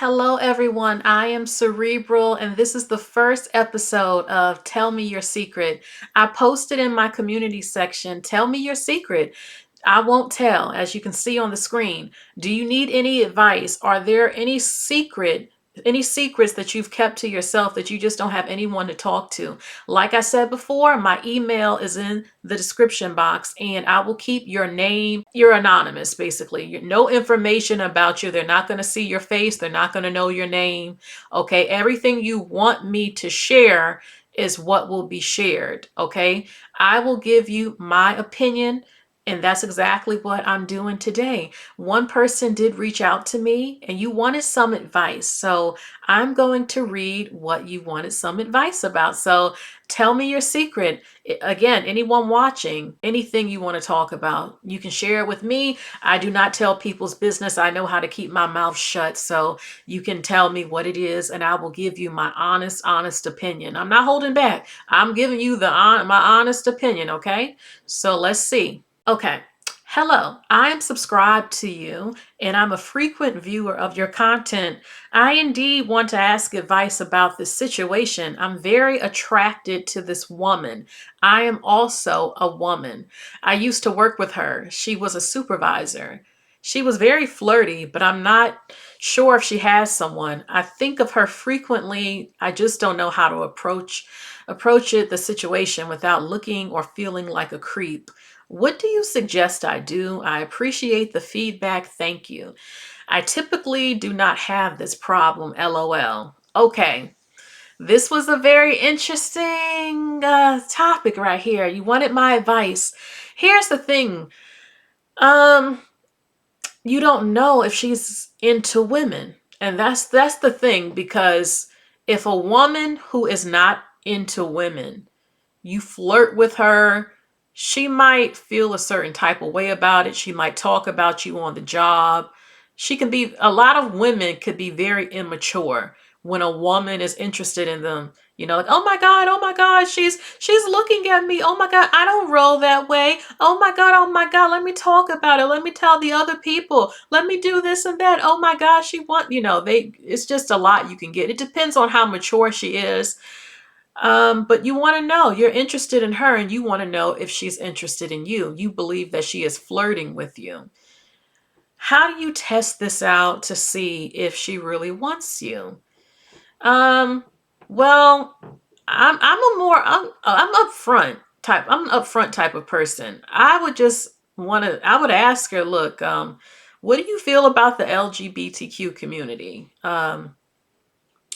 Hello, everyone. I am Cerebral, and this is the first episode of Tell Me Your Secret. I posted in my community section, Tell me your secret. I won't tell, as you can see on the screen. Do you need any advice? Are there any secrets that you've kept to yourself that you just don't have anyone to talk to? Like I said before, my email is in the description box, and I will keep your name. You're anonymous, basically. No information about you. They're not going to see your face. They're not going to know your name. Okay. Everything you want me to share is what will be shared. Okay. I will give you my opinion. And that's exactly what I'm doing today. One person did reach out to me and you wanted some advice. So I'm going to read what you wanted some advice about. So tell me your secret. Again, anyone watching, anything you want to talk about, you can share it with me. I do not tell people's business. I know how to keep my mouth shut. So you can tell me what it is and I will give you my honest opinion. I'm not holding back. I'm giving you my honest opinion. Okay. So let's see. Okay. Hello, I am subscribed to you and I'm a frequent viewer of your content. I indeed want to ask advice about this situation. I'm very attracted to this woman. I am also a woman. I used to work with her. She was a supervisor. She was very flirty, but I'm not sure if she has someone. I think of her frequently. I just don't know how to approach the situation without looking or feeling like a creep. What do you suggest I do? I appreciate the feedback. Thank you. I typically do not have this problem. LOL. Okay. This was a very interesting topic right here. You wanted my advice. Here's the thing. Um, you don't know if she's into women. And that's the thing, because if a woman who is not into women, you flirt with her, she might feel a certain type of way about it. She might talk about you on the job. A lot of women could be very immature when a woman is interested in them. Like, oh my God, she's looking at me. Oh my God, I don't roll that way. Oh my God, let me talk about it. Let me tell the other people. Let me do this and that. Oh my God, it's just a lot you can get. It depends on how mature she is, but you want to know, you're interested in her and you want to know if she's interested in you. You believe that she is flirting with you. How do you test this out to see if she really wants you? Um, well, I'm an upfront type of person. I would ask her, look, what do you feel about the LGBTQ community?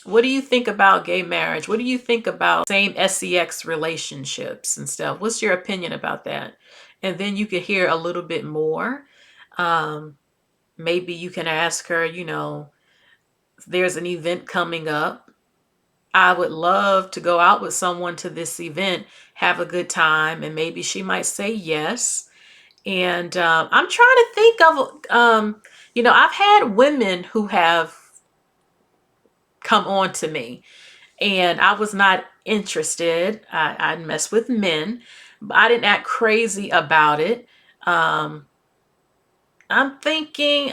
What do you think about gay marriage? What do you think about same sex relationships and stuff? What's your opinion about that? And then you could hear a little bit more. Um, Maybe you can ask her, there's an event coming up. I would love to go out with someone to this event, have a good time, and maybe she might say yes. And I'm trying to think of, I've had women who have come on to me and I was not interested. I'd mess with men, but I didn't act crazy about it. Um, I'm thinking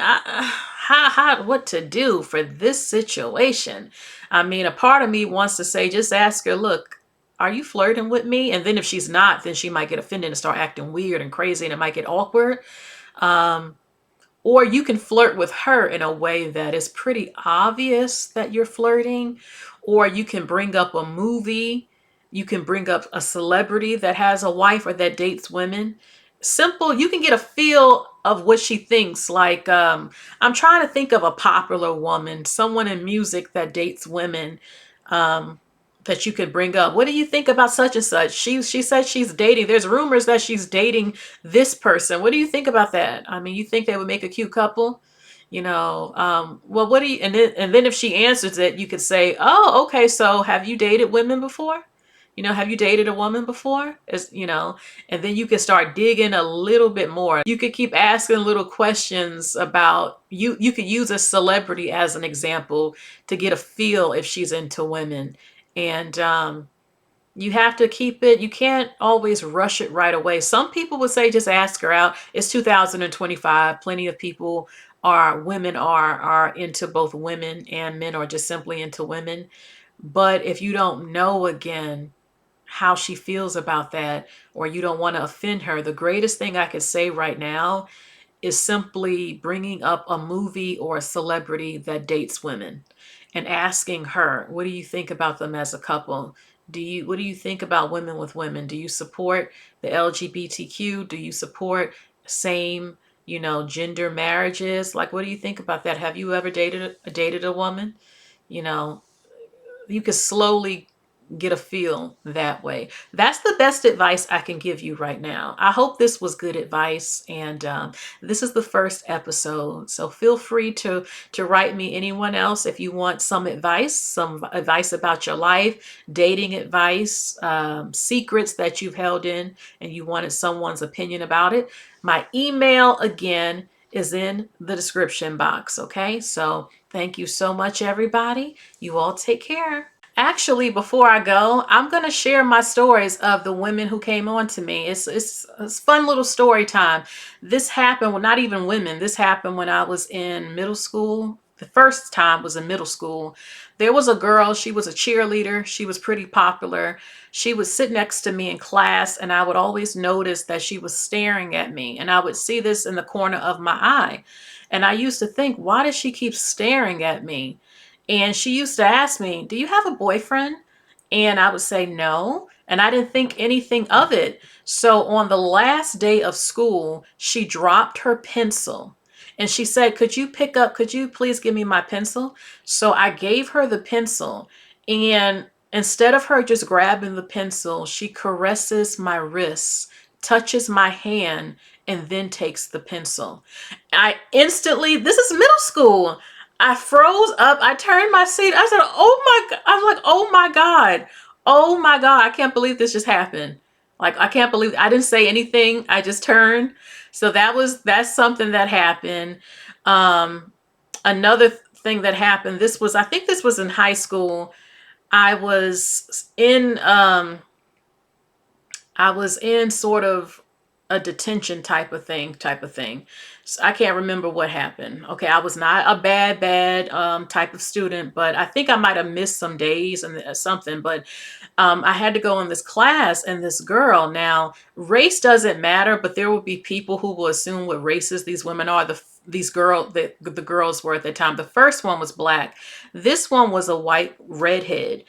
what to do for this situation. I mean, a part of me wants to say, just ask her, look, are you flirting with me? And then if she's not, then she might get offended and start acting weird and crazy and it might get awkward. Um, or you can flirt with her in a way that is pretty obvious that you're flirting. Or you can bring up a movie. You can bring up a celebrity that has a wife or that dates women. Simple, you can get a feel of what she thinks. Like, I'm trying to think of a popular woman, someone in music that dates women. Um, that you could bring up. What do you think about such and such? She said she's dating. There's rumors that she's dating this person. What do you think about that? I mean, you think they would make a cute couple? Well, what do you, and then if she answers it, you could say, oh, okay, so have you dated women before? Have you dated a woman before? And then you could start digging a little bit more. You could keep asking little questions about you. You could use a celebrity as an example to get a feel if she's into women. And you have to keep it, you can't always rush it right away. Some people would say just ask her out. It's 2025. Plenty of people are women are into both women and men, or just simply into women. But if you don't know, again, how she feels about that, or you don't want to offend her, the greatest thing I could say right now is simply bringing up a movie or a celebrity that dates women and asking her, what do you think about them as a couple? What do you think about women with women? Do you support the LGBTQ? Do you support same, gender marriages? Like, what do you think about that? Have you ever dated a woman? You know, you can slowly get a feel that way. That's the best advice I can give you right now. I hope this was good advice, and this is the first episode, so feel free to write me. Anyone else, if you want some advice about your life, dating advice, secrets that you've held in and you wanted someone's opinion about it, my email again is in the description box. Okay, so thank you so much, everybody. You all take care. Actually, before I go, I'm going to share my stories of the women who came on to me. It's fun little story time. This happened, well, not even women. This happened when I was in middle school. The first time was in middle school. There was a girl, she was a cheerleader. She was pretty popular. She would sit next to me in class, and I would always notice that she was staring at me. And I would see this in the corner of my eye. And I used to think, why does she keep staring at me? And she used to ask me, do you have a boyfriend? And I would say no. And I didn't think anything of it. So on the last day of school, she dropped her pencil and she said, could you please give me my pencil? So I gave her the pencil. And instead of her just grabbing the pencil, she caresses my wrists, touches my hand, and then takes the pencil. I instantly, this is middle school. I froze up. I turned my seat. I said, oh my God. I was like, oh my God. Oh my God. I can't believe this just happened. Like, I can't believe I didn't say anything. I just turned. So that's something that happened. Um, Another thing that happened, I think this was in high school. I was in, sort of a detention type of thing. So I can't remember what happened. Okay, I was not a bad type of student, but I think I might have missed some days and something. But I had to go in this class, and this girl. Now, race doesn't matter, but there will be people who will assume what races these women are. The girls were at the time. The first one was black. This one was a white redhead.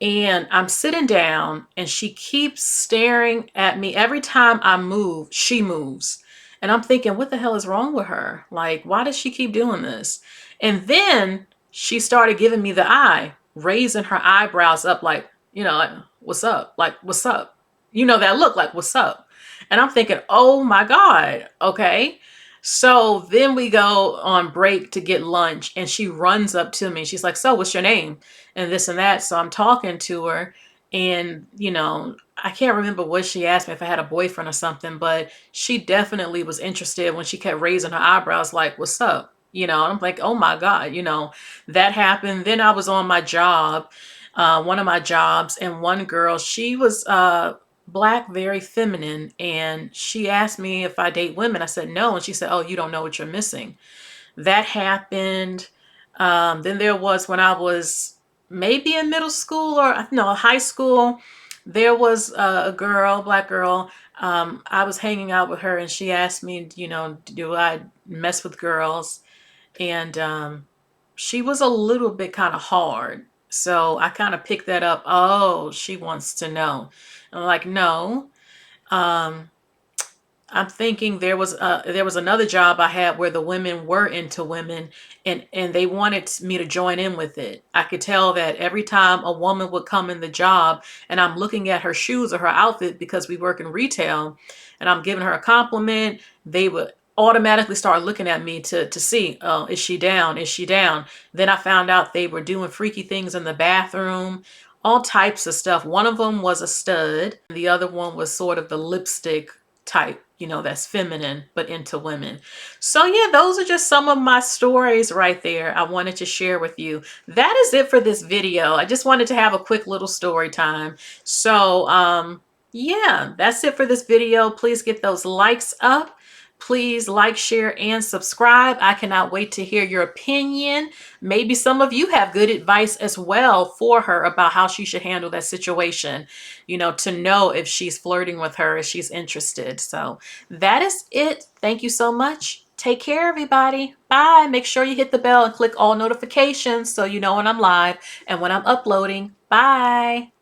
And I'm sitting down, and she keeps staring at me. Every time I move, she moves. And I'm thinking, what the hell is wrong with her? Like, why does she keep doing this? And then she started giving me the eye, raising her eyebrows up, like, like, what's up? Like, what's up? That look, like, what's up? And I'm thinking, oh my God, okay. So then we go on break to get lunch, and she runs up to me. She's like, so what's your name? And this and that. So I'm talking to her, and, I can't remember what she asked me, if I had a boyfriend or something, but she definitely was interested when she kept raising her eyebrows, like, what's up? And I'm like, oh my God, that happened. Then I was on my job, one of my jobs, and one girl, she was black, very feminine, and she asked me if I date women. I said no, and she said, oh, you don't know what you're missing. That happened. Then there was, when I was maybe in middle school, or no, high school, there was a girl, black girl. I was hanging out with her, and she asked me, do I mess with girls? And she was a little bit kind of hard. So I kind of picked that up. Oh, she wants to know. I'm like, no. Um, I'm thinking there was another job I had where the women were into women, and they wanted me to join in with it. I could tell that every time a woman would come in the job, and I'm looking at her shoes or her outfit, because we work in retail, and I'm giving her a compliment, they would automatically start looking at me to see, oh, is she down? Is she down? Then I found out they were doing freaky things in the bathroom, all types of stuff. One of them was a stud. The other one was sort of the lipstick type, that's feminine but into women. So yeah, those are just some of my stories right there I wanted to share with you. That is it for this video. I just wanted to have a quick little story time. So yeah, that's it for this video. Please get those likes up. Please like, share, and subscribe. I cannot wait to hear your opinion. Maybe some of you have good advice as well for her about how she should handle that situation, to know if she's flirting with her, if she's interested. So that is it. Thank you so much. Take care, everybody. Bye. Make sure you hit the bell and click all notifications so you know when I'm live and when I'm uploading. Bye.